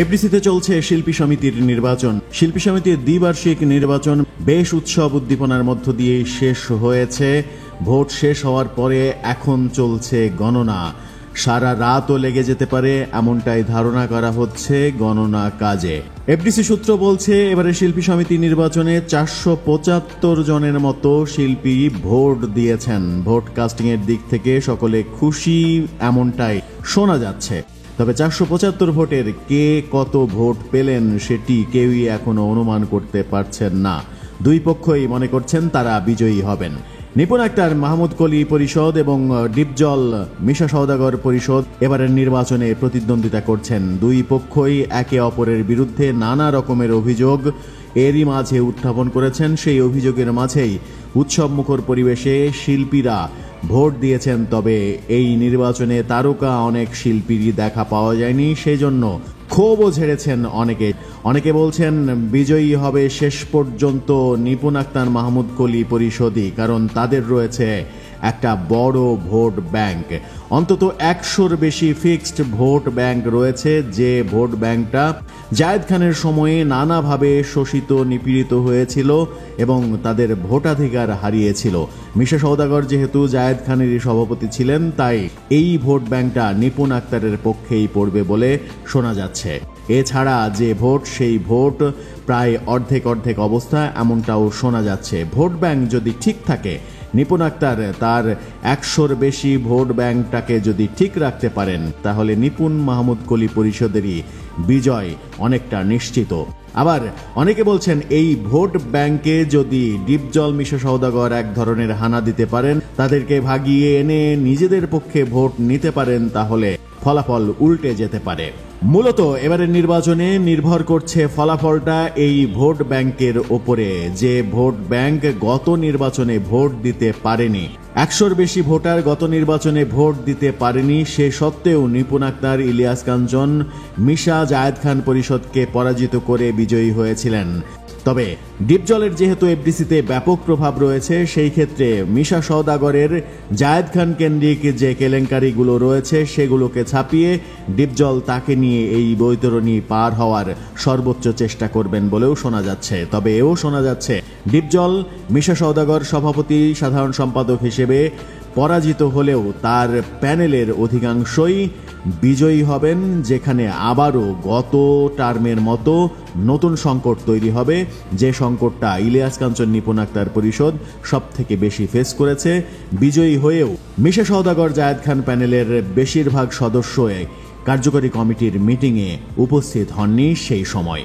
এফডিসিতে চলছে শিল্পী সমিতির নির্বাচন। শিল্পী সমিতির দ্বিবার্ষিক নির্বাচন বেশ উৎসব উদ্দীপনার মধ্য দিয়ে শেষ হয়েছে। ভোট শেষ হওয়ার পরে এখন চলছে গণনা। সারা রাতও লেগে যেতে পারে এমনটাই ধারণা করা হচ্ছে গণনা কাজে। এফডিসি সূত্র বলছে এবারে শিল্পী সমিতি নির্বাচনে 475 জনের মতো শিল্পী ভোট দিয়েছেন। ভোট কাস্টিং এর দিক থেকে সকলে খুশি এমনটাই শোনা যাচ্ছে। তবে 475 ভোটের কে কত ভোট পেলেন সেটি কেউই এখনো অনুমান করতে পারছেন না। দুই পক্ষই মনে করছেন তারা বিজয়ী হবেন। নিপুণ আক্তার মাহমুদ কলি পরিষদ এবং ডিপজল মিশা সওদাগর পরিষদ এবারের নির্বাচনে প্রতিদ্বন্দ্বিতা করছেন। দুই পক্ষই একে অপরের বিরুদ্ধে নানা রকমের অভিযোগ এরই মাঝে উত্থাপন করেছেন। সেই অভিযোগের মাঝেই উৎসবমুখর পরিবেশে শিল্পীরা ভোট দিয়েছেন। তবে এই নির্বাচনে তারকা অনেক শিল্পীরই দেখা পাওয়া যায়নি, সেজন্য ক্ষোভও ঝেড়েছেন অনেকে বলছেন বিজয়ী হবে শেষ পর্যন্ত নিপুণ আক্তার মাহমুদ কলি পরিষদই, কারণ তাদের রয়েছে একটা বড় ভোট ব্যাংক। অন্তত 100-র বেশি ফিক্সড ভোট ব্যাংক রয়েছে, যে ভোট ব্যাংকটা জায়েদ খানের সময়ে নানাভাবে শোষিত নিপীড়িত হয়েছিল এবং তাদের ভোটাধিকার হারিয়েছিল। মিশা সওদাগর যেহেতু জায়েদ খানেরই সভাপতি ছিলেন, তাই এই ভোট ব্যাংকটা নিপুণ আক্তারের পক্ষেই পড়বে বলে শোনা যাচ্ছে। এছাড়া যে ভোট, সেই ভোট প্রায় অর্ধেক অবস্থা এমনটাও শোনা যাচ্ছে। ভোট ব্যাংক যদি ঠিক থাকে, নিপুণ আক্তার তার 100-র বেশি ভোট ব্যাংকটাকে যদি ঠিক রাখতে পারেন, তাহলে নিপুণ মাহমুদ কলি পরিষদেরই বিজয় অনেকটা নিশ্চিত। আবার অনেকে বলছেন এই ভোট ব্যাংকে যদি ডিপজল মিশা সওদাগর এক ধরনের হানা দিতে পারেন, তাদেরকে ভাগিয়ে এনে নিজেদের পক্ষে ভোট নিতে পারেন, তাহলে ফলাফল উল্টে যেতে পারে। মূলত এবারের নির্বাচনে নির্ভর করছে ফলাফলটা এই ভোট ব্যাংকের ওপরে। যে ভোট ব্যাংক গত নির্বাচনে ভোট দিতে পারেনি, 100-র বেশি ভোটার গত নির্বাচনে ভোট দিতে পারেনি, সে সত্ত্বেও নিপুণ আক্তার, ইলিয়াস কাঞ্চন, মিশা, জায়েদ খান পরিষদকে পরাজিত করে বিজয়ী হয়েছিলেন। তবে ডিপজলের যেহেতু এফডিসিতে ব্যাপক প্রভাব রয়েছে, সেই ক্ষেত্রে মিশা সওদাগরের জায়েদ খান কেন্দ্রিক যে কেলেঙ্কারিগুলো রয়েছে সেগুলোকে ছাপিয়ে ডিপজল তাকে নিয়ে এই বৈতরণী পার হওয়ার সর্বোচ্চ চেষ্টা করবেন বলেও শোনা যাচ্ছে। তবে এও শোনা যাচ্ছে ডিপজল মিশা সওদাগর সভাপতি সাধারণ সম্পাদক হিসেবে পরাজিত হলেও তার প্যানেলের অধিকাংশই বিজয়ী হবেন, যেখানে আবারও গত টার্মের মতো নতুন সংকট তৈরি হবে, যে সংকটটা ইলিয়াস কাঞ্চন নিপুণ আক্তার পরিষদ সব থেকে বেশি ফেস করেছে। বিজয়ী হয়েও মিশা সওদাগর জায়েদ খান প্যানেলের বেশিরভাগ সদস্য কার্যকরী কমিটির মিটিংয়ে উপস্থিত হননি সেই সময়।